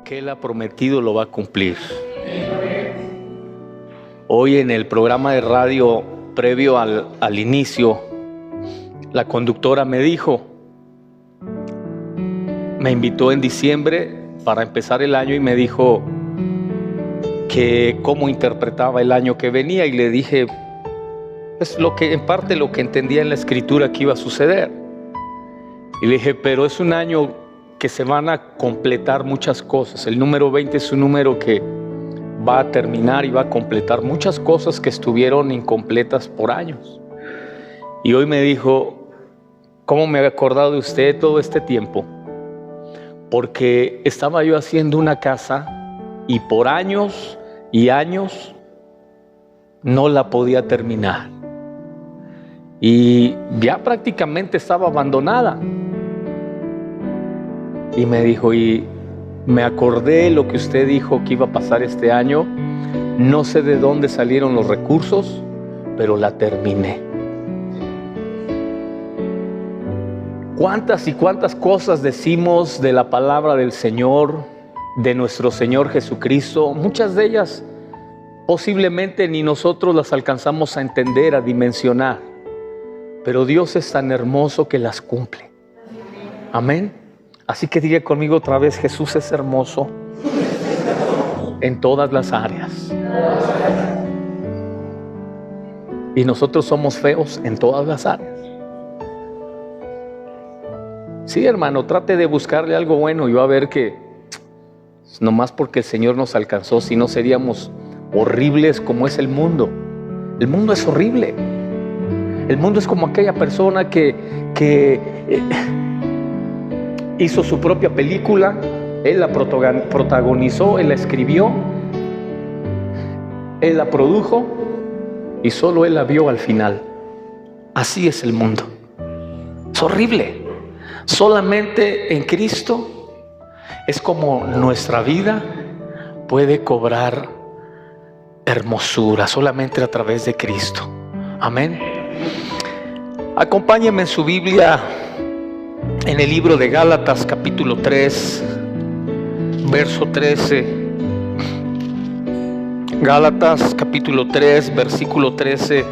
Que Él ha prometido lo va a cumplir. Hoy en el programa de radio previo al inicio, la conductora me invitó en diciembre para empezar el año y me dijo que cómo interpretaba el año que venía, y le dije es en parte lo que entendía en la escritura que iba a suceder. Y le dije, pero es un año que se van a completar muchas cosas. El número 20 es un número que va a terminar y va a completar muchas cosas que estuvieron incompletas por años. Y hoy me dijo, ¿cómo me he acordado de usted todo este tiempo? Porque estaba yo haciendo una casa y por años y años no la podía terminar. Y ya prácticamente estaba abandonada. Y me dijo, y me acordé lo que usted dijo que iba a pasar este año. No sé de dónde salieron los recursos, pero la terminé. ¿Cuántas y cuántas cosas decimos de la palabra del Señor, de nuestro Señor Jesucristo? Muchas de ellas posiblemente ni nosotros las alcanzamos a entender, a dimensionar. Pero Dios es tan hermoso que las cumple. Amén. Así que diga conmigo otra vez, Jesús es hermoso en todas las áreas. Y nosotros somos feos en todas las áreas. Sí, hermano, trate de buscarle algo bueno y va a ver que nomás porque el Señor nos alcanzó, si no seríamos horribles como es el mundo. El mundo es horrible. El mundo es como aquella persona que hizo su propia película, él la protagonizó, él la escribió, él la produjo y solo él la vio al final. Así es el mundo. Es horrible. Solamente en Cristo es como nuestra vida puede cobrar hermosura, solamente a través de Cristo. Amén. Acompáñenme en su Biblia en el libro de Gálatas capítulo 3, verso 13. Gálatas capítulo 3, versículo 13.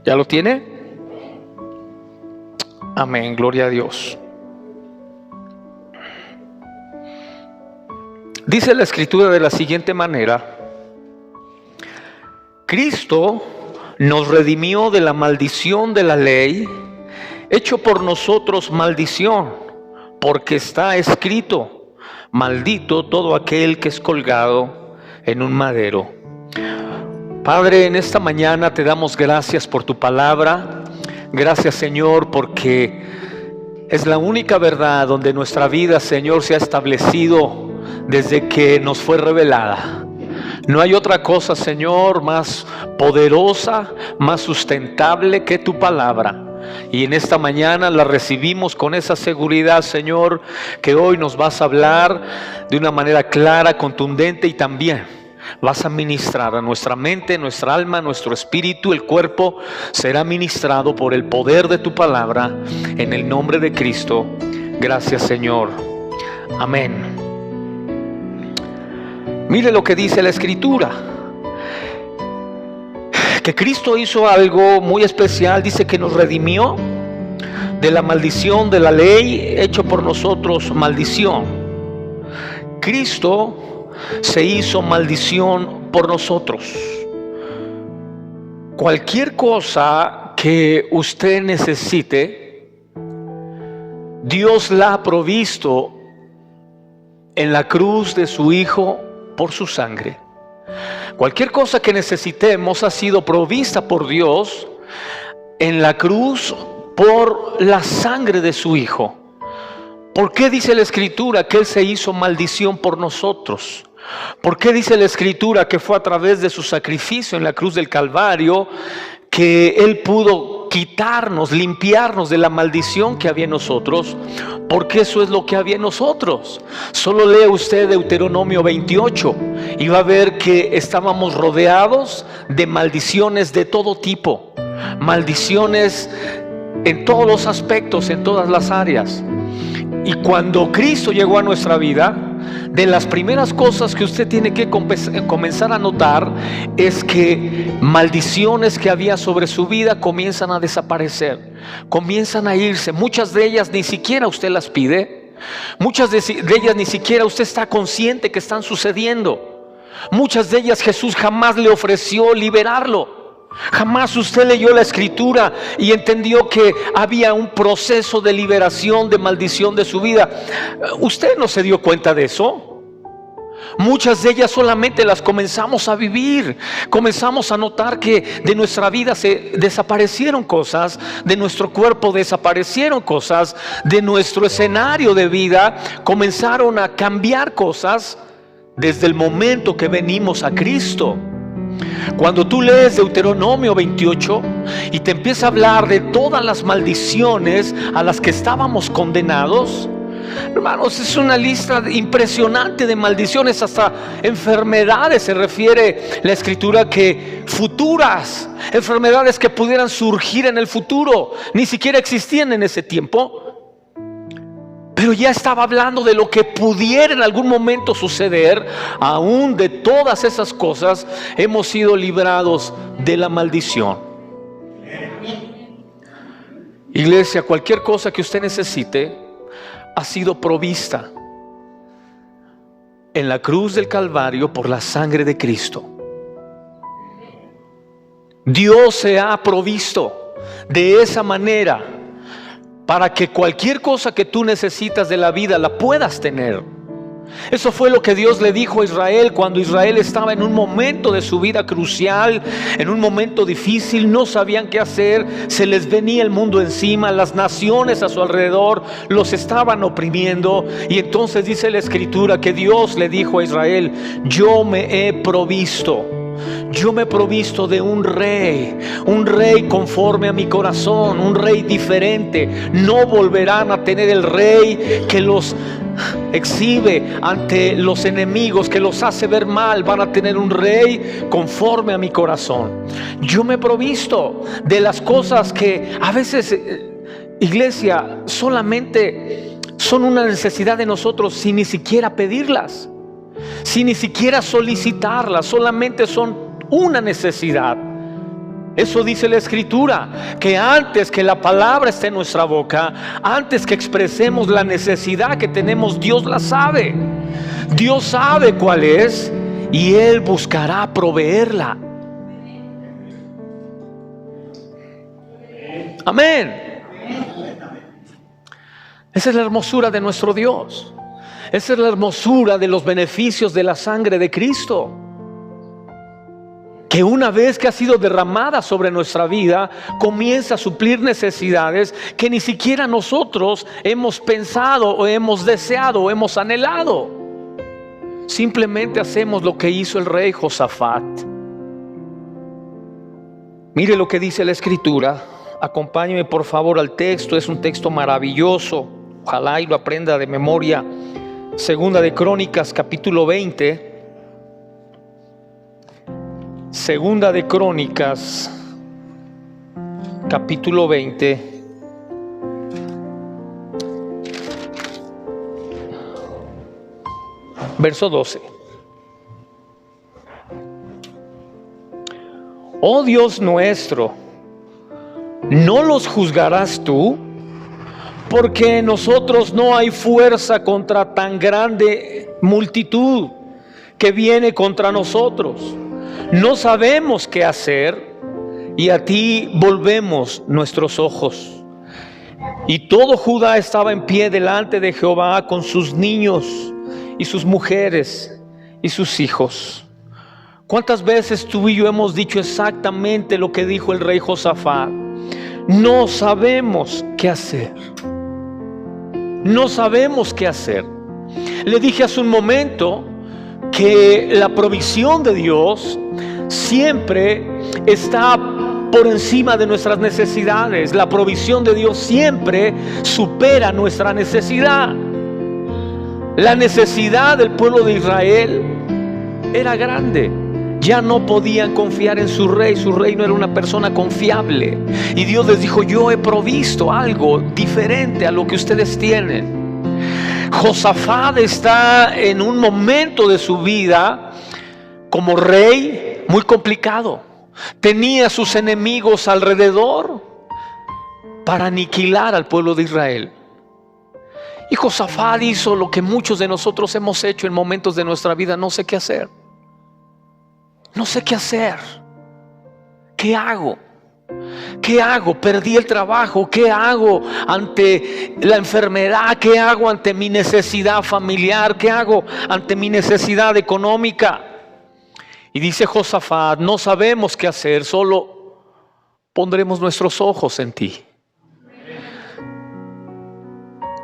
¿Ya lo tiene? Amén, gloria a Dios. Dice la Escritura de la siguiente manera: Cristo nos redimió de la maldición de la ley, hecho por nosotros maldición, porque está escrito: maldito todo aquel que es colgado en un madero. Padre, en esta mañana te damos gracias por tu palabra. Gracias, Señor, porque es la única verdad donde nuestra vida, Señor, se ha establecido desde que nos fue revelada. No hay otra cosa, Señor, más poderosa, más sustentable que tu palabra. Y en esta mañana la recibimos con esa seguridad, Señor, que hoy nos vas a hablar de una manera clara, contundente, y también vas a ministrar a nuestra mente, nuestra alma, nuestro espíritu. El cuerpo será ministrado por el poder de tu palabra, en el nombre de Cristo. Gracias, Señor. Amén. Mire lo que dice la Escritura, que Cristo hizo algo muy especial. Dice que nos redimió de la maldición de la ley, hecho por nosotros maldición. Cristo se hizo maldición por nosotros. Cualquier cosa que usted necesite, Dios la ha provisto en la cruz de su Hijo por su sangre. Cualquier cosa que necesitemos ha sido provista por Dios en la cruz por la sangre de su Hijo. ¿Por qué dice la Escritura que Él se hizo maldición por nosotros? ¿Por qué dice la Escritura que fue a través de su sacrificio en la cruz del Calvario que Él pudo quitarnos, limpiarnos de la maldición que había en nosotros, porque eso es lo que había en nosotros. Solo lea usted Deuteronomio 28 y va a ver que estábamos rodeados de maldiciones de todo tipo, maldiciones en todos los aspectos, en todas las áreas. Y cuando Cristo llegó a nuestra vida, de las primeras cosas que usted tiene que comenzar a notar es que maldiciones que había sobre su vida comienzan a desaparecer, comienzan a irse. Muchas de ellas ni siquiera usted las pide, muchas de ellas ni siquiera usted está consciente que están sucediendo. Muchas de ellas Jesús jamás le ofreció liberarlo. Jamás usted leyó la escritura y entendió que había un proceso de liberación, de maldición de su vida. ¿Usted no se dio cuenta de eso? Muchas de ellas solamente las comenzamos a vivir. Comenzamos a notar que de nuestra vida se desaparecieron cosas, de nuestro cuerpo desaparecieron cosas, de nuestro escenario de vida comenzaron a cambiar cosas desde el momento que venimos a Cristo. Cuando tú lees Deuteronomio 28 y te empieza a hablar de todas las maldiciones a las que estábamos condenados, hermanos, es una lista impresionante de maldiciones, hasta enfermedades se refiere la escritura, que futuras, enfermedades que pudieran surgir en el futuro, ni siquiera existían en ese tiempo. Pero ya estaba hablando de lo que pudiera en algún momento suceder. Aún de todas esas cosas hemos sido librados de la maldición. Iglesia, cualquier cosa que usted necesite ha sido provista en la cruz del Calvario por la sangre de Cristo. Dios se ha provisto de esa manera para que cualquier cosa que tú necesitas de la vida la puedas tener. Eso fue lo que Dios le dijo a Israel cuando Israel estaba en un momento de su vida crucial, en un momento difícil. No sabían qué hacer, se les venía el mundo encima, las naciones a su alrededor los estaban oprimiendo. Y entonces dice la escritura que Dios le dijo a Israel: yo me he provisto de un rey conforme a mi corazón, un rey diferente. No volverán a tener el rey que los exhibe ante los enemigos, que los hace ver mal. Van a tener un rey conforme a mi corazón. Yo me he provisto de las cosas que a veces, iglesia, solamente son una necesidad de nosotros sin ni siquiera pedirlas, sin ni siquiera solicitarlas. Solamente son una necesidad. Eso dice la escritura, que antes que la palabra esté en nuestra boca, antes que expresemos la necesidad que tenemos, Dios la sabe. Dios sabe cuál es y Él buscará proveerla. Amén. Esa es la hermosura de nuestro Dios. Esa es la hermosura de los beneficios de la sangre de Cristo, que una vez que ha sido derramada sobre nuestra vida, comienza a suplir necesidades que ni siquiera nosotros hemos pensado o hemos deseado o hemos anhelado. Simplemente hacemos lo que hizo el rey Josafat. Mire lo que dice la escritura. Acompáñeme por favor al texto. Es un texto maravilloso, ojalá y lo aprenda de memoria. Segunda de Crónicas, capítulo 20. Segunda de Crónicas, capítulo 20. Verso 12. Oh Dios nuestro, ¿no los juzgarás tú? Porque en nosotros no hay fuerza contra tan grande multitud que viene contra nosotros. No sabemos qué hacer y a ti volvemos nuestros ojos. Y todo Judá estaba en pie delante de Jehová con sus niños y sus mujeres y sus hijos. ¿Cuántas veces tú y yo hemos dicho exactamente lo que dijo el rey Josafat? No sabemos qué hacer. No sabemos qué hacer. Le dije hace un momento que la provisión de Dios siempre está por encima de nuestras necesidades. La provisión de Dios siempre supera nuestra necesidad. La necesidad del pueblo de Israel era grande. Ya no podían confiar en su rey. Su rey no era una persona confiable. Y Dios les dijo: yo he provisto algo diferente a lo que ustedes tienen. Josafat está en un momento de su vida como rey muy complicado. Tenía sus enemigos alrededor para aniquilar al pueblo de Israel. Y Josafat hizo lo que muchos de nosotros hemos hecho en momentos de nuestra vida: no sé qué hacer. No sé qué hacer. ¿Qué hago? ¿Qué hago? Perdí el trabajo. ¿Qué hago ante la enfermedad? ¿Qué hago ante mi necesidad familiar? ¿Qué hago ante mi necesidad económica? Y dice Josafat: no sabemos qué hacer, solo pondremos nuestros ojos en ti.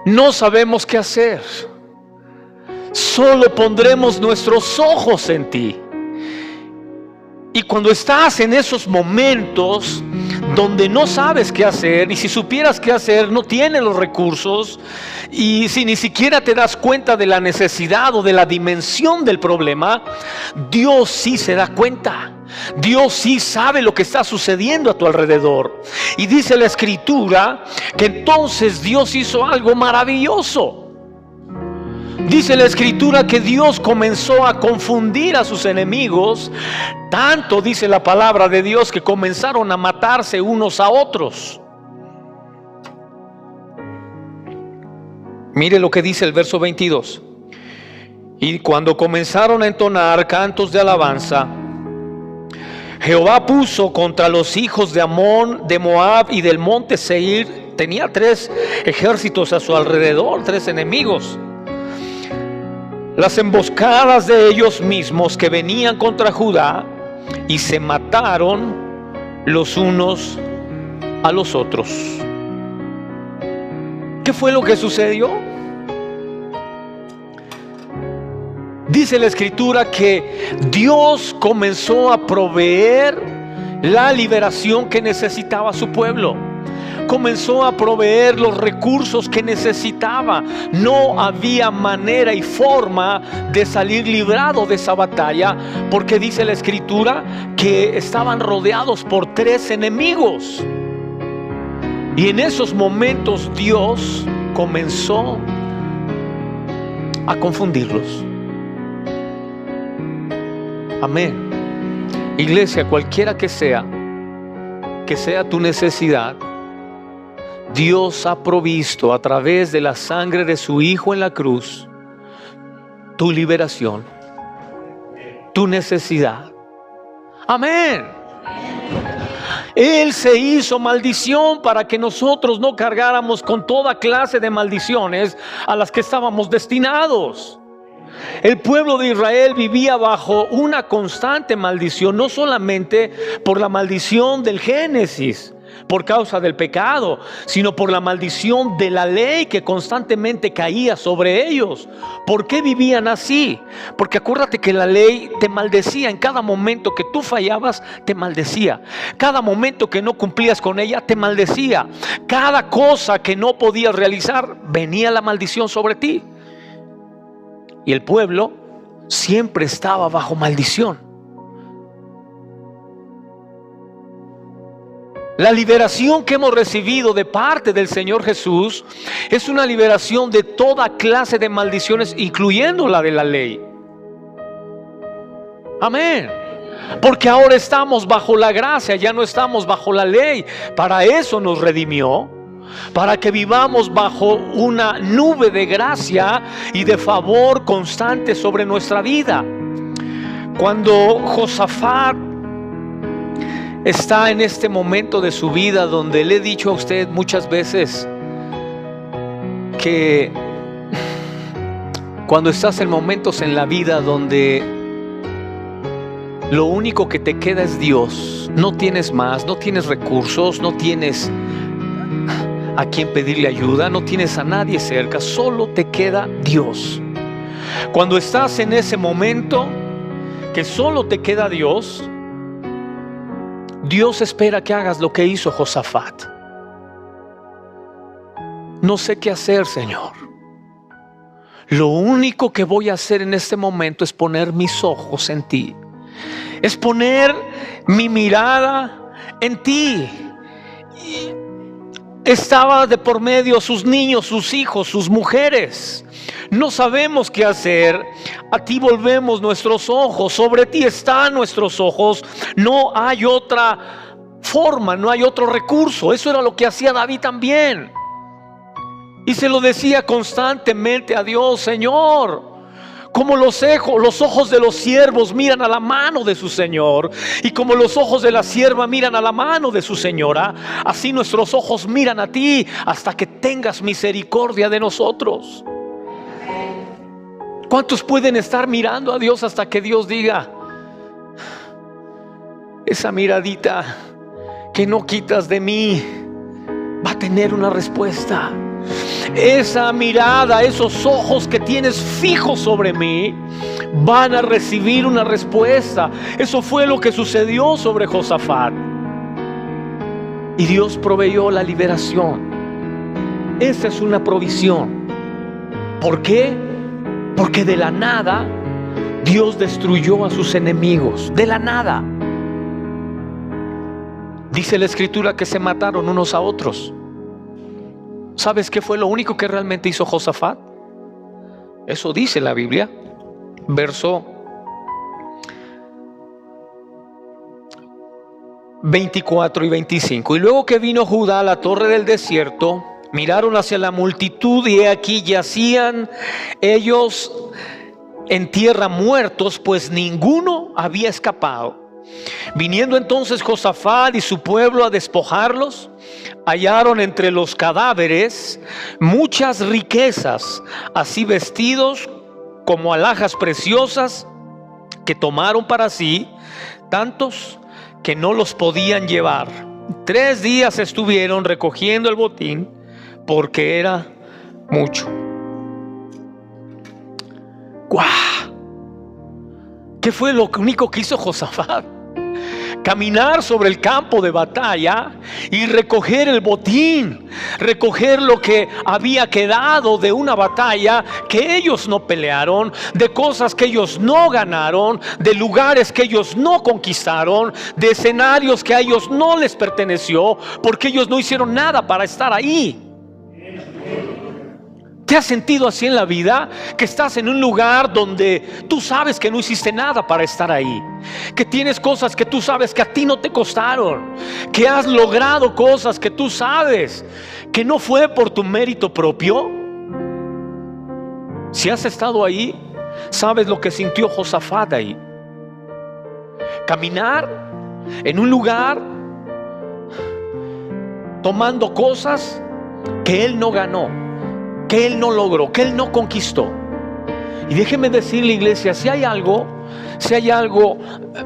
No sabemos qué hacer, solo pondremos nuestros ojos en ti. Y cuando estás en esos momentos donde no sabes qué hacer, y si supieras qué hacer no tienes los recursos, y si ni siquiera te das cuenta de la necesidad o de la dimensión del problema, Dios sí se da cuenta. Dios sí sabe lo que está sucediendo a tu alrededor. Y dice la Escritura que entonces Dios hizo algo maravilloso. Dice la Escritura que Dios comenzó a confundir a sus enemigos. Tanto dice la palabra de Dios que comenzaron a matarse unos a otros. Mire lo que dice el verso 22. Y cuando comenzaron a entonar cantos de alabanza, Jehová puso contra los hijos de Amón, de Moab y del monte Seir. Tenía 3 ejércitos a su alrededor, 3 enemigos. Las emboscadas de ellos mismos que venían contra Judá, y se mataron los unos a los otros. ¿Qué fue lo que sucedió? Dice la Escritura que Dios comenzó a proveer la liberación que necesitaba su pueblo. Comenzó a proveer los recursos que necesitaba. No había manera y forma de salir librado de esa batalla, porque dice la Escritura que estaban rodeados por 3 enemigos. Y en esos momentos Dios comenzó a confundirlos. Amén. Iglesia, cualquiera que sea tu necesidad, Dios ha provisto a través de la sangre de su Hijo en la cruz tu liberación, tu necesidad. Amén. Él se hizo maldición para que nosotros no cargáramos con toda clase de maldiciones a las que estábamos destinados. El pueblo de Israel vivía bajo una constante maldición, no solamente por la maldición del Génesis, por causa del pecado, sino por la maldición de la ley que constantemente caía sobre ellos. ¿Por qué vivían así? Porque acuérdate que la ley te maldecía. En cada momento que tú fallabas, te maldecía. Cada momento que no cumplías con ella, te maldecía. Cada cosa que no podías realizar, venía la maldición sobre ti. Y el pueblo siempre estaba bajo maldición. La liberación que hemos recibido de parte del Señor Jesús es una liberación de toda clase de maldiciones, incluyendo la de la ley. Amén. Porque ahora estamos bajo la gracia, ya no estamos bajo la ley. Para eso nos redimió, para que vivamos bajo una nube de gracia y de favor constante sobre nuestra vida. Cuando Josafat está en este momento de su vida donde le he dicho a usted muchas veces que cuando estás en momentos en la vida donde lo único que te queda es Dios, no tienes más, no tienes recursos, no tienes a quien pedirle ayuda, no tienes a nadie cerca, solo te queda Dios. Cuando estás en ese momento que solo te queda Dios, Dios espera que hagas lo que hizo Josafat. No sé qué hacer, Señor. Lo único que voy a hacer en este momento es poner mis ojos en ti. Es poner mi mirada en ti. Estaba de por medio sus niños, sus hijos, sus mujeres. No sabemos qué hacer. A ti volvemos nuestros ojos. Sobre ti están nuestros ojos. No hay otra forma, no hay otro recurso. Eso era lo que hacía David también. Y se lo decía constantemente a Dios: Señor, como los ojos de los siervos miran a la mano de su Señor, y como los ojos de la sierva miran a la mano de su señora, así nuestros ojos miran a ti hasta que tengas misericordia de nosotros. ¿Cuántos pueden estar mirando a Dios hasta que Dios diga: esa miradita que no quitas de mí va a tener una respuesta? Esa mirada, esos ojos que tienes fijos sobre mí van a recibir una respuesta. Eso fue lo que sucedió sobre Josafat. Y Dios proveyó la liberación. Esa es una provisión. ¿Por qué? Porque de la nada Dios destruyó a sus enemigos. De la nada. Dice la Escritura que se mataron unos a otros. ¿Sabes qué fue lo único que realmente hizo Josafat? Eso dice la Biblia. Verso 24 y 25. Y luego que vino Judá a la torre del desierto, miraron hacia la multitud, y he aquí yacían ellos en tierra muertos, pues ninguno había escapado. Viniendo entonces Josafat y su pueblo a despojarlos, hallaron entre los cadáveres muchas riquezas, así vestidos como alhajas preciosas, que tomaron para sí tantos que no los podían llevar. 3 días estuvieron recogiendo el botín, porque era mucho. ¡Guau! ¿Qué fue lo único que hizo Josafat? Caminar sobre el campo de batalla y recoger el botín, recoger lo que había quedado de una batalla que ellos no pelearon, de cosas que ellos no ganaron, de lugares que ellos no conquistaron, de escenarios que a ellos no les perteneció, porque ellos no hicieron nada para estar ahí. ¿Te has sentido así en la vida? Que estás en un lugar donde tú sabes que no hiciste nada para estar ahí, que tienes cosas que tú sabes que a ti no te costaron, que has logrado cosas que tú sabes que no fue por tu mérito propio. Si has estado ahí, sabes lo que sintió Josafat ahí. Caminar en un lugar tomando cosas que él no ganó, que él no logró, que él no conquistó. Y déjeme decirle, iglesia, si hay algo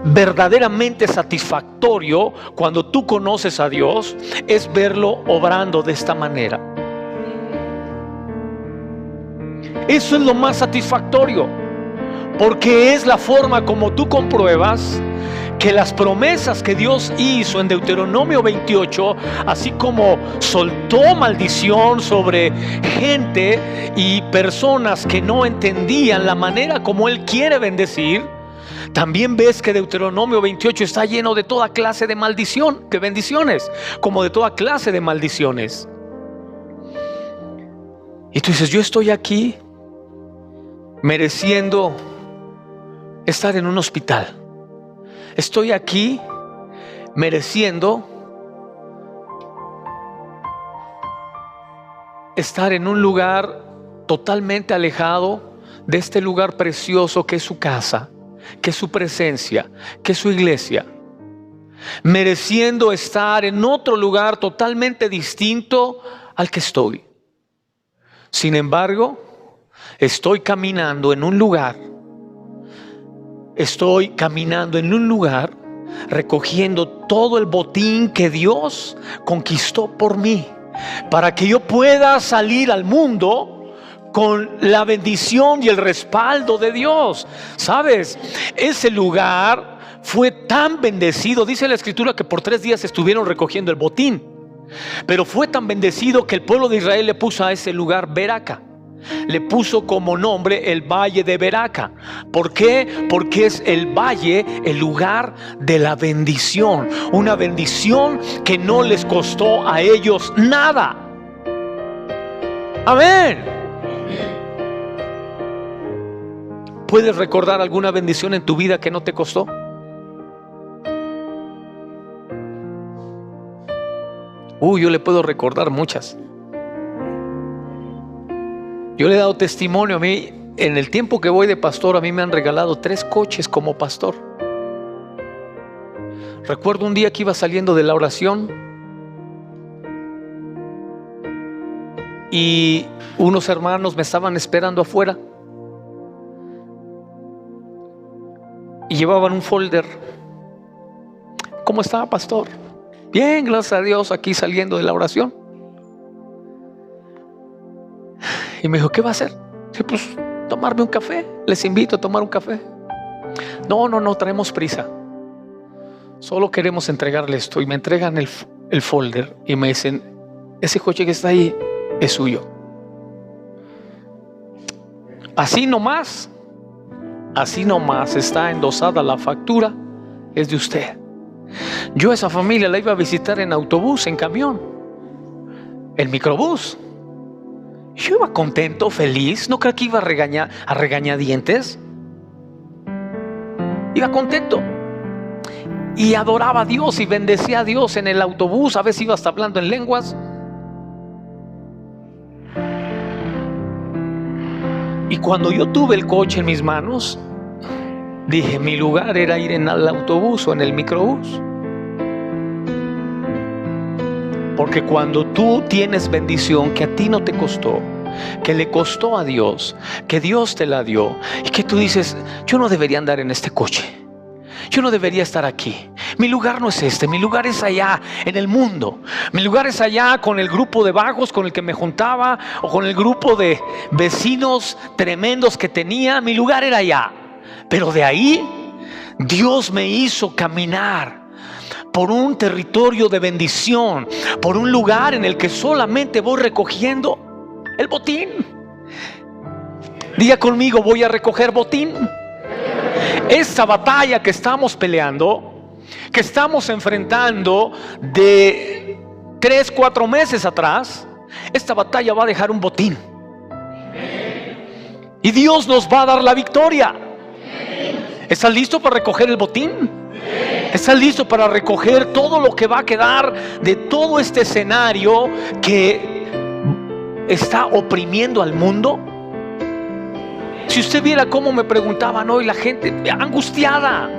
verdaderamente satisfactorio cuando tú conoces a Dios, es verlo obrando de esta manera. Eso es lo más satisfactorio, porque es la forma como tú compruebas que las promesas que Dios hizo en Deuteronomio 28, así como soltó maldición sobre gente y personas que no entendían la manera como Él quiere bendecir, también ves que Deuteronomio 28 está lleno de toda clase de maldición, de bendiciones, como de toda clase de maldiciones. Y tú dices: yo estoy aquí mereciendo estar en un hospital. Estoy aquí mereciendo estar en un lugar totalmente alejado de este lugar precioso que es su casa, que es su presencia, que es su iglesia. Mereciendo estar en otro lugar totalmente distinto al que estoy. Sin embargo, estoy caminando en un lugar recogiendo todo el botín que Dios conquistó por mí, para que yo pueda salir al mundo con la bendición y el respaldo de Dios. ¿Sabes? Ese lugar fue tan bendecido, dice la escritura que por 3 días estuvieron recogiendo el botín, pero fue tan bendecido que el pueblo de Israel le puso a ese lugar Beraca. Le puso como nombre el valle de Beraca. ¿Por qué? Porque es el valle, el lugar de la bendición. Una bendición que no les costó a ellos nada. Amén. ¿Puedes recordar alguna bendición en tu vida que no te costó? Yo le puedo recordar muchas. Yo le he dado testimonio. A mí, en el tiempo que voy de pastor, a mí me han regalado 3 coches como pastor. Recuerdo un día que iba saliendo de la oración y unos hermanos me estaban esperando afuera y llevaban un folder. ¿Cómo estaba, pastor? Bien, gracias a Dios, aquí saliendo de la oración. Y me dijo, ¿qué va a hacer? Dije, pues tomarme un café. Les invito a tomar un café. No, traemos prisa. Solo queremos entregarle esto. Y me entregan el folder y me dicen, ese coche que está ahí es suyo. Así nomás está endosada la factura, es de usted. Yo a esa familia la iba a visitar en autobús, en camión, en microbús. Yo iba contento, feliz. No creo que iba a regañadientes. Iba contento y adoraba a Dios y bendecía a Dios en el autobús. A veces iba hasta hablando en lenguas. Y cuando yo tuve el coche en mis manos, dije, mi lugar era ir en el autobús o en el microbús. Porque cuando tú tienes bendición que a ti no te costó, que le costó a Dios, que Dios te la dio, y que tú dices, yo no debería andar en este coche, yo no debería estar aquí, mi lugar no es este, mi lugar es allá en el mundo, mi lugar es allá con el grupo de vagos con el que me juntaba, o con el grupo de vecinos tremendos que tenía. Mi lugar era allá, pero de ahí Dios me hizo caminar por un territorio de bendición, por un lugar en el que solamente voy recogiendo el botín. Diga conmigo, voy a recoger botín. Esta batalla que estamos peleando, que estamos enfrentando de 3-4 meses atrás, esta batalla va a dejar un botín. Y Dios nos va a dar la victoria. ¿Estás listo para recoger el botín? ¿Estás listo para recoger todo lo que va a quedar de todo este escenario que está oprimiendo al mundo? Si usted viera cómo me preguntaban hoy la gente angustiada,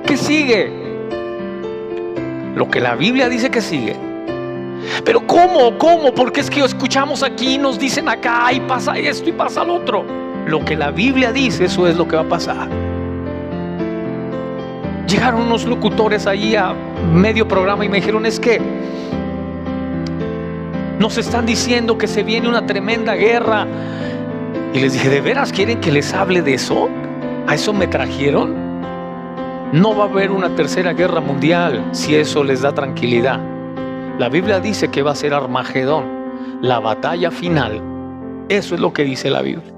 ¿qué sigue? Lo que la Biblia dice que sigue. Pero ¿cómo? Porque es que escuchamos aquí, nos dicen acá, y pasa esto y pasa lo otro. Lo que la Biblia dice, eso es lo que va a pasar. Llegaron unos locutores ahí a medio programa y me dijeron, es que nos están diciendo que se viene una tremenda guerra. Y les dije, ¿de veras quieren que les hable de eso? ¿A eso me trajeron? No va a haber una tercera guerra mundial si eso les da tranquilidad. La Biblia dice que va a ser Armagedón, la batalla final. Eso es lo que dice la Biblia.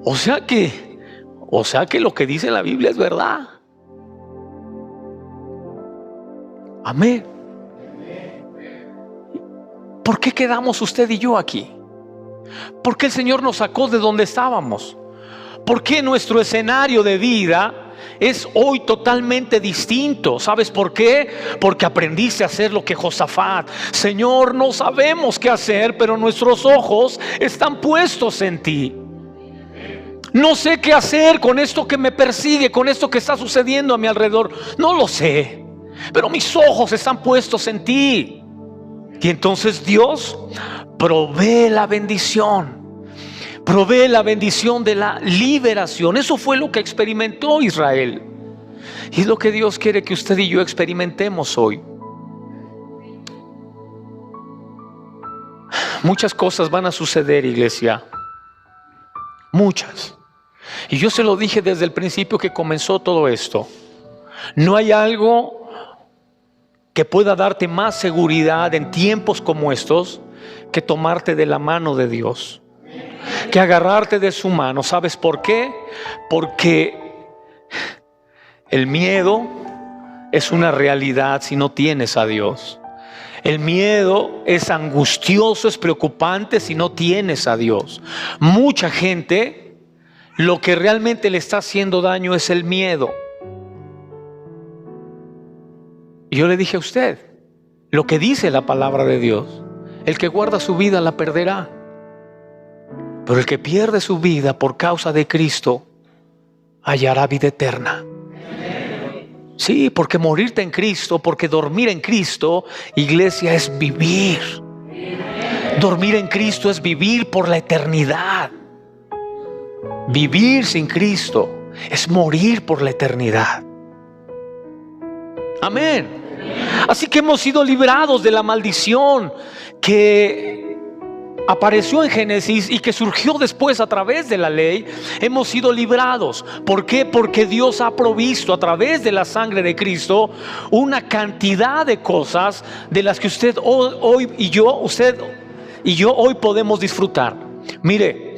O sea que lo que dice la Biblia es verdad. Amén. ¿Por qué quedamos usted y yo aquí? ¿Por qué el Señor nos sacó de donde estábamos? ¿Por qué nuestro escenario de vida es hoy totalmente distinto? ¿Sabes por qué? Porque aprendiste a hacer lo que Josafat. Señor, no sabemos qué hacer, pero nuestros ojos están puestos en ti. No sé qué hacer con esto que me persigue, con esto que está sucediendo a mi alrededor. No lo sé, pero mis ojos están puestos en ti. Y entonces Dios provee la bendición. Provee la bendición de la liberación. Eso fue lo que experimentó Israel. Y es lo que Dios quiere que usted y yo experimentemos hoy. Muchas cosas van a suceder, iglesia. Muchas. Y yo se lo dije desde el principio que comenzó todo esto. No hay algo que pueda darte más seguridad en tiempos como estos que tomarte de la mano de Dios, que agarrarte de su mano. ¿Sabes por qué? Porque el miedo es una realidad si no tienes a Dios. El miedo es angustioso, es preocupante si no tienes a Dios. Mucha gente, lo que realmente le está haciendo daño es el miedo. Y yo le dije a usted lo que dice la palabra de Dios: el que guarda su vida la perderá, pero el que pierde su vida por causa de Cristo hallará vida eterna. Sí, porque morirte en Cristo, porque dormir en Cristo, iglesia, es vivir. Dormir en Cristo es vivir por la eternidad. Vivir sin Cristo es morir por la eternidad. Amén. Así que hemos sido librados de la maldición que apareció en Génesis y que surgió después a través de la ley. Hemos sido librados. ¿Por qué? Porque Dios ha provisto a través de la sangre de Cristo una cantidad de cosas de las que usted y yo hoy podemos disfrutar. Mire,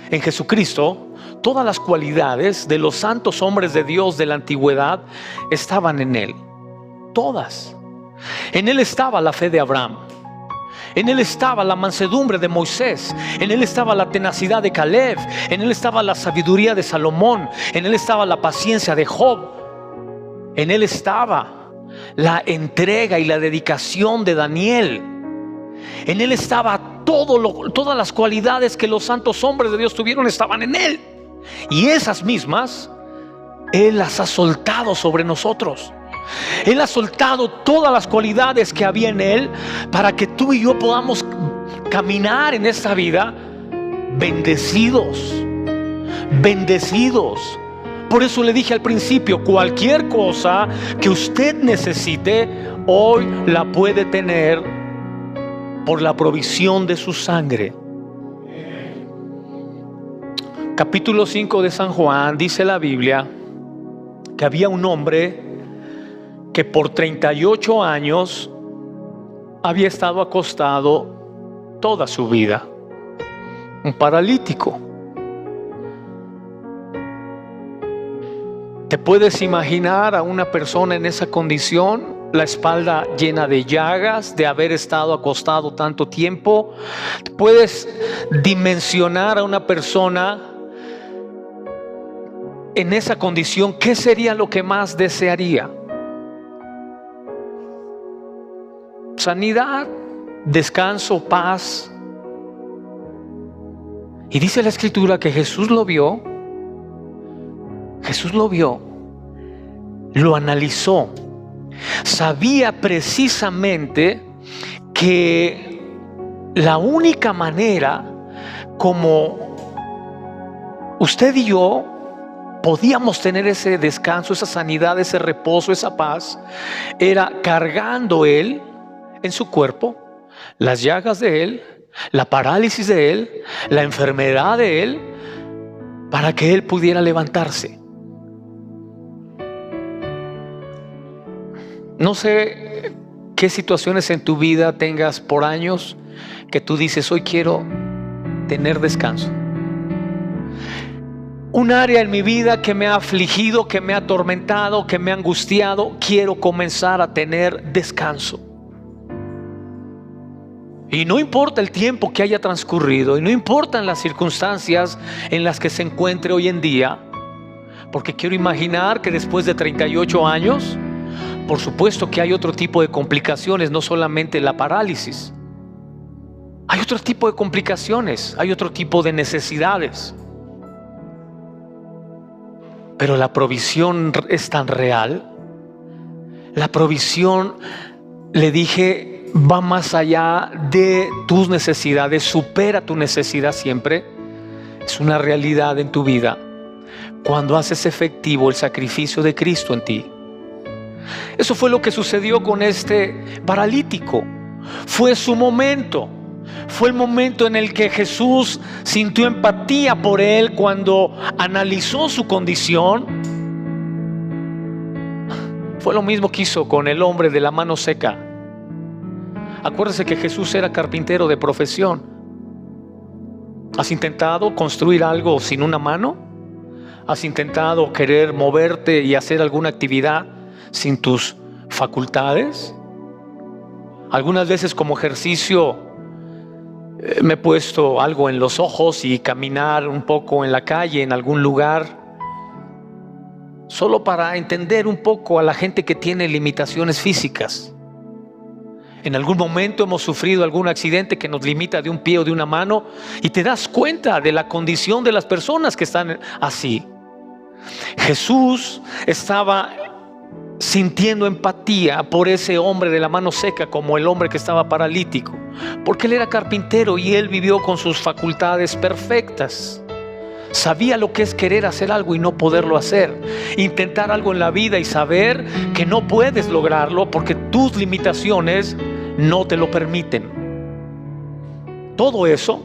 en Jesucristo, todas las cualidades de los santos hombres de Dios de la antigüedad estaban en Él. Todas. En Él estaba la fe de Abraham. En Él estaba la mansedumbre de Moisés. En Él estaba la tenacidad de Caleb. En Él estaba la sabiduría de Salomón. En Él estaba la paciencia de Job. En Él estaba la entrega y la dedicación de Daniel. En Él estaba todas las cualidades que los santos hombres de Dios tuvieron, estaban en Él. Y esas mismas Él las ha soltado sobre nosotros. Él ha soltado todas las cualidades que había en Él para que tú y yo podamos caminar en esta vida bendecidos. Bendecidos. Por eso le dije al principio, cualquier cosa que usted necesite, hoy la puede tener por la provisión de su sangre. Capítulo 5 de San Juan, dice la Biblia que había un hombre que por 38 años había estado acostado toda su vida, un paralítico. ¿Te puedes imaginar a una persona en esa condición? La espalda llena de llagas, de haber estado acostado tanto tiempo. ¿Puedes dimensionar a una persona en esa condición? ¿Qué sería lo que más desearía? Sanidad, descanso, paz. Y dice la Escritura que Jesús lo vio. Jesús lo vio, lo analizó. Sabía precisamente que la única manera como usted y yo podíamos tener ese descanso, esa sanidad, ese reposo, esa paz, era cargando Él en su cuerpo las llagas de Él, la parálisis de Él, la enfermedad de Él, para que Él pudiera levantarse. No sé qué situaciones en tu vida tengas por años que tú dices: hoy quiero tener descanso. Un área en mi vida que me ha afligido, que me ha atormentado, que me ha angustiado, quiero comenzar a tener descanso. Y no importa el tiempo que haya transcurrido, y no importan las circunstancias en las que se encuentre hoy en día, porque quiero imaginar que después de 38 años, por supuesto que hay otro tipo de complicaciones, no solamente la parálisis. Hay otro tipo de complicaciones, hay otro tipo de necesidades. Pero la provisión es tan real. La provisión, le dije, va más allá de tus necesidades, supera tu necesidad siempre. Es una realidad en tu vida cuando haces efectivo el sacrificio de Cristo en ti. Eso fue lo que sucedió con este paralítico. Fue su momento. Fue el momento en el que Jesús sintió empatía por él cuando analizó su condición Fue lo mismo que hizo con el hombre de la mano seca. Acuérdese que Jesús era carpintero de profesión. ¿Has intentado construir algo sin una mano? ¿Has intentado querer moverte y hacer alguna actividad sin tus facultades? Algunas veces como ejercicio me he puesto algo en los ojos y caminar un poco en la calle, en algún lugar, solo para entender un poco a la gente que tiene limitaciones físicas. En algún momento hemos sufrido algún accidente que nos limita de un pie o de una mano y te das cuenta de la condición de las personas que están así. Jesús estaba sintiendo empatía por ese hombre de la mano seca, como el hombre que estaba paralítico, porque él era carpintero y él vivió con sus facultades perfectas. Sabía lo que es querer hacer algo y no poderlo hacer, intentar algo en la vida y saber que no puedes lograrlo porque tus limitaciones no te lo permiten. Todo eso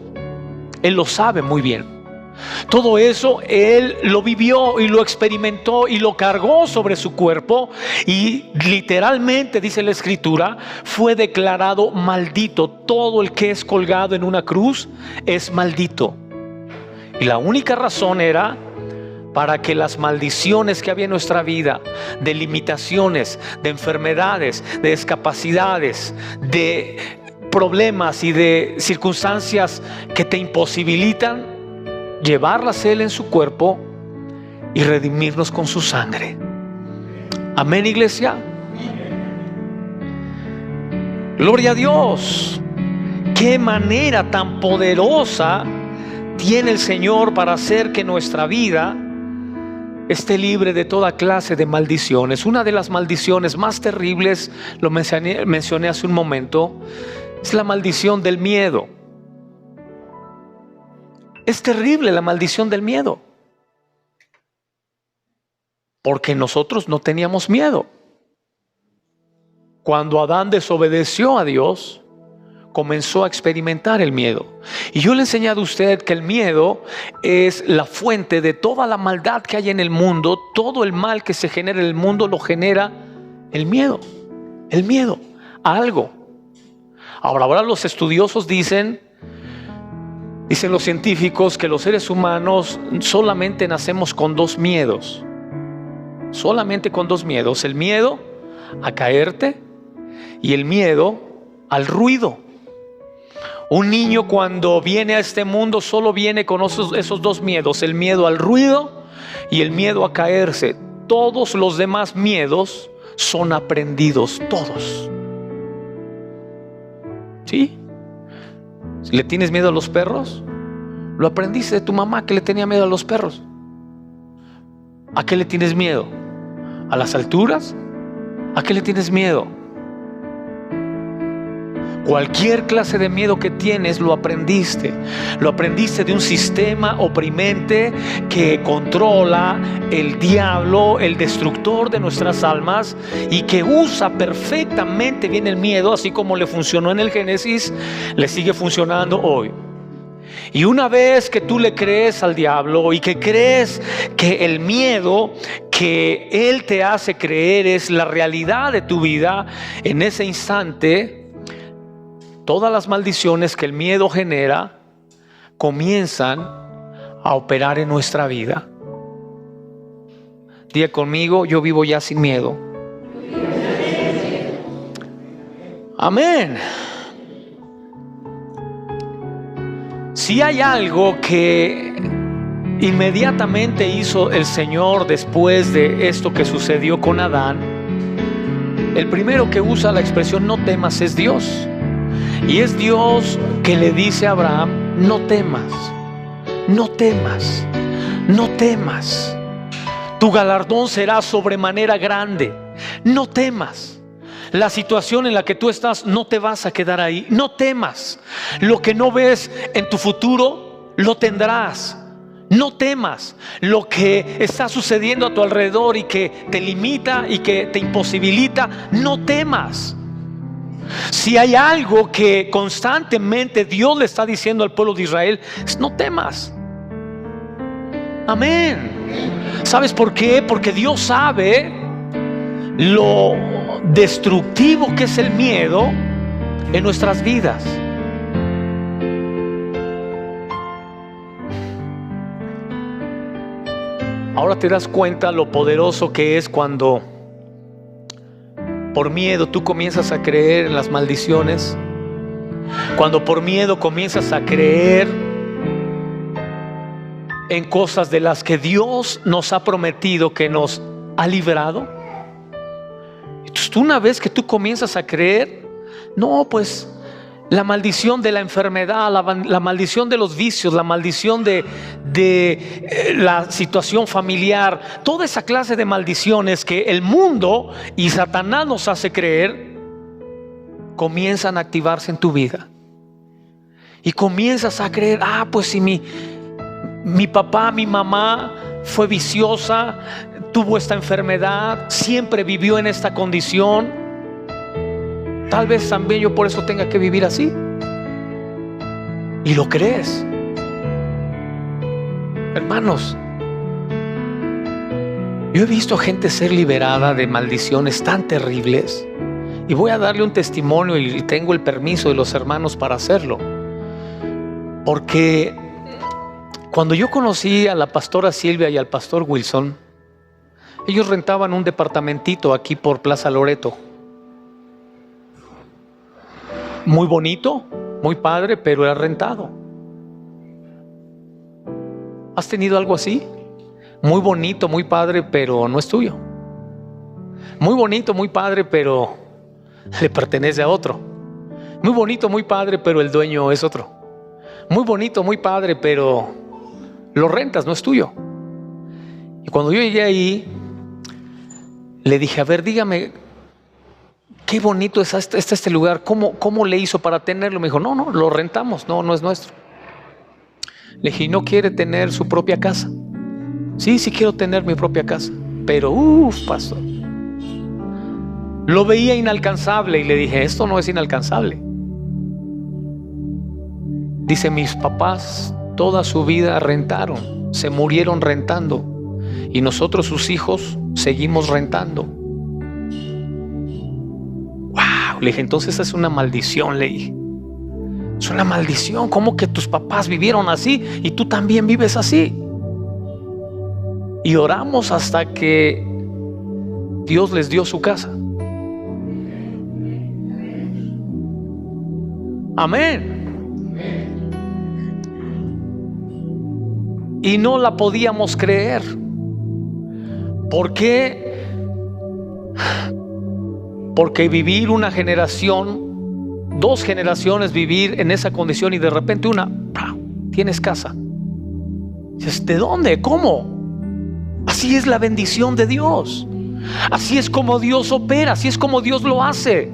él lo sabe muy bien. Todo eso él lo vivió y lo experimentó y lo cargó sobre su cuerpo, y literalmente dice la escritura, fue declarado maldito. Todo el que es colgado en una cruz es maldito. Y la única razón era para que las maldiciones que había en nuestra vida, de limitaciones, de enfermedades, de discapacidades, de problemas y de circunstancias que te imposibilitan, llevarlas él en su cuerpo y redimirnos con su sangre. Amén, iglesia. Gloria a Dios. Qué manera tan poderosa tiene el Señor para hacer que nuestra vida esté libre de toda clase de maldiciones. Una de las maldiciones más terribles, lo mencioné hace un momento, es la maldición del miedo. Es terrible la maldición del miedo, porque nosotros no teníamos miedo. Cuando Adán desobedeció a Dios, comenzó a experimentar el miedo. Y yo le he enseñado a usted que el miedo es la fuente de toda la maldad que hay en el mundo. Todo el mal que se genera en el mundo lo genera el miedo. El miedo a algo. Ahora los estudiosos dicen los científicos, que los seres humanos solamente nacemos con dos miedos. Solamente con dos miedos. El miedo a caerte y el miedo al ruido. Un niño cuando viene a este mundo solo viene con esos dos miedos: el miedo al ruido y el miedo a caerse. Todos los demás miedos son aprendidos, todos. ¿Sí? ¿Le tienes miedo a los perros? Lo aprendiste de tu mamá, que le tenía miedo a los perros. ¿A qué le tienes miedo? ¿A las alturas? ¿A qué le tienes miedo? Cualquier clase de miedo que tienes lo aprendiste. Lo aprendiste de un sistema oprimente que controla el diablo, el destructor de nuestras almas, y que usa perfectamente bien el miedo, así como le funcionó en el Génesis, le sigue funcionando hoy. Y una vez que tú le crees al diablo y que crees que el miedo que él te hace creer es la realidad de tu vida, en ese instante todas las maldiciones que el miedo genera comienzan a operar en nuestra vida. Diga conmigo: yo vivo ya sin miedo. Amén. Si hay algo que inmediatamente hizo el Señor después de esto que sucedió con Adán, el primero que usa la expresión no temas es Dios. Y es Dios que le dice a Abraham: no temas, no temas, no temas. Tu galardón será sobremanera grande. No temas. La situación en la que tú estás, no te vas a quedar ahí. No temas. Lo que no ves en tu futuro, lo tendrás. No temas lo que está sucediendo a tu alrededor y que te limita y que te imposibilita. No temas. Si hay algo que constantemente Dios le está diciendo al pueblo de Israel, es: no temas. Amén. ¿Sabes por qué? Porque Dios sabe lo destructivo que es el miedo en nuestras vidas. Ahora te das cuenta lo poderoso que es cuando por miedo tú comienzas a creer en las maldiciones. Cuando por miedo comienzas a creer en cosas de las que Dios nos ha prometido, que nos ha librado. Entonces una vez que tú comienzas a creer, no, pues la maldición de la enfermedad, la maldición de los vicios, la maldición de la situación familiar, toda esa clase de maldiciones que el mundo y Satanás nos hace creer, comienzan a activarse en tu vida. Y comienzas a creer, pues si mi papá, mi mamá fue viciosa, tuvo esta enfermedad, siempre vivió en esta condición, tal vez también yo por eso tenga que vivir así. Y lo crees. Hermanos, yo he visto gente ser liberada de maldiciones tan terribles, y voy a darle un testimonio, y tengo el permiso de los hermanos para hacerlo, porque cuando yo conocí a la pastora Silvia y al pastor Wilson, ellos rentaban un departamentito aquí por Plaza Loreto. Muy bonito, muy padre, pero era rentado. ¿Has tenido algo así? Muy bonito, muy padre, pero no es tuyo. Muy bonito, muy padre, pero le pertenece a otro. Muy bonito, muy padre, pero el dueño es otro. Muy bonito, muy padre, pero lo rentas, no es tuyo. Y cuando yo llegué ahí, le dije, a ver, dígame, qué bonito es este lugar, ¿cómo le hizo para tenerlo? Me dijo, no, lo rentamos, no es nuestro. Le dije, ¿no quiere tener su propia casa? Sí quiero tener mi propia casa, pero pastor, lo veía inalcanzable, y le dije, esto no es inalcanzable. Dice, mis papás toda su vida rentaron, se murieron rentando, y nosotros, sus hijos, seguimos rentando. Le dije, entonces es una maldición, le dije. Es una maldición. ¿Cómo que tus papás vivieron así y tú también vives así? Y oramos hasta que Dios les dio su casa. Amén. Y no la podíamos creer. ¿Por qué? Porque vivir una generación, 2 generaciones vivir en esa condición, y de repente tienes casa. Dices, ¿de dónde? ¿Cómo? Así es la bendición de Dios. Así es como Dios opera, así es como Dios lo hace.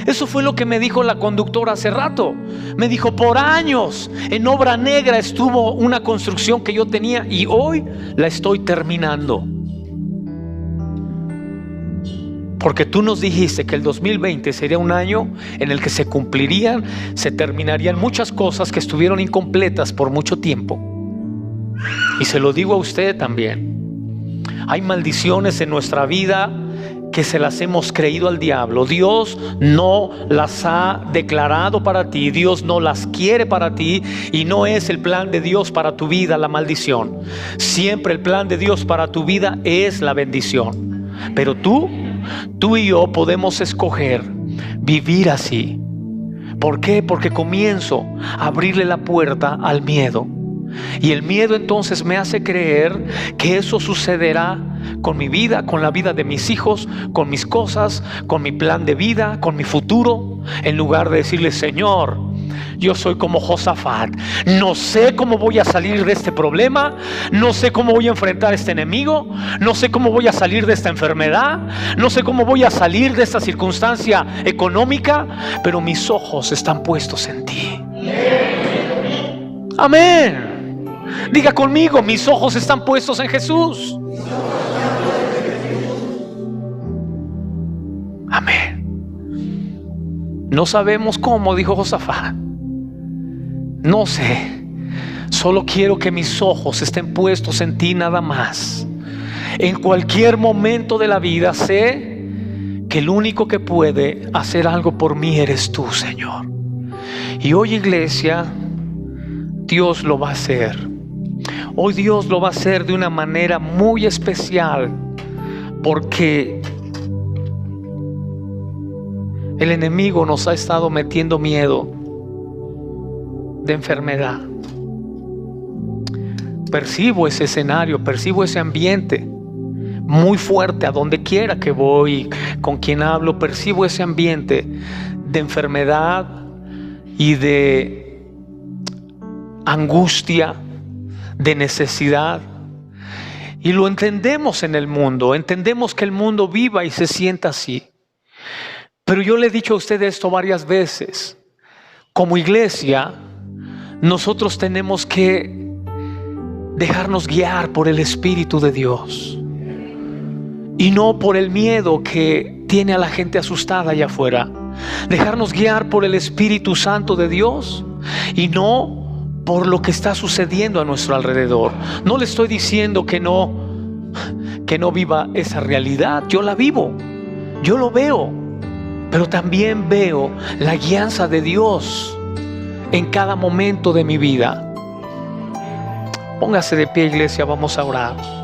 Eso fue lo que me dijo la conductora hace rato. Me dijo, por años en obra negra estuvo una construcción que yo tenía, y hoy la estoy terminando. Porque tú nos dijiste que el 2020 sería un año en el que se cumplirían, se terminarían muchas cosas que estuvieron incompletas por mucho tiempo. Y se lo digo a usted también. Hay maldiciones en nuestra vida que se las hemos creído al diablo. Dios no las ha declarado para ti, Dios no las quiere para ti, y no es el plan de Dios para tu vida la maldición. Siempre el plan de Dios para tu vida es la bendición. Pero tú y yo podemos escoger vivir así. ¿Por qué? Porque comienzo a abrirle la puerta al miedo. Y el miedo entonces me hace creer que eso sucederá con mi vida, con la vida de mis hijos, con mis cosas, con mi plan de vida, con mi futuro. En lugar de decirle, Señor, yo soy como Josafat, no sé cómo voy a salir de este problema, no sé cómo voy a enfrentar a este enemigo, no sé cómo voy a salir de esta enfermedad, no sé cómo voy a salir de esta circunstancia económica, pero mis ojos están puestos en ti. Amén. Diga conmigo, mis ojos están puestos en Jesús. Amén. No sabemos cómo, dijo Josafat. No sé, solo quiero que mis ojos estén puestos en ti, nada más. En cualquier momento de la vida sé que el único que puede hacer algo por mí eres tú, Señor. Y hoy, iglesia, Dios lo va a hacer. Hoy Dios lo va a hacer de una manera muy especial, porque el enemigo nos ha estado metiendo miedo de enfermedad. Percibo ese escenario, percibo ese ambiente muy fuerte a donde quiera que voy, con quien hablo, percibo ese ambiente de enfermedad y de angustia, de necesidad. Y lo entendemos en el mundo, entendemos que el mundo viva y se sienta así. Pero yo le he dicho a usted esto varias veces. Como iglesia, nosotros tenemos que dejarnos guiar por el Espíritu de Dios y no por el miedo que tiene a la gente asustada allá afuera. Dejarnos guiar por el Espíritu Santo de Dios y no por lo que está sucediendo a nuestro alrededor. No le estoy diciendo que no viva esa realidad. Yo la vivo, yo lo veo, pero también veo la guianza de Dios en cada momento de mi vida. Póngase de pie, iglesia, vamos a orar.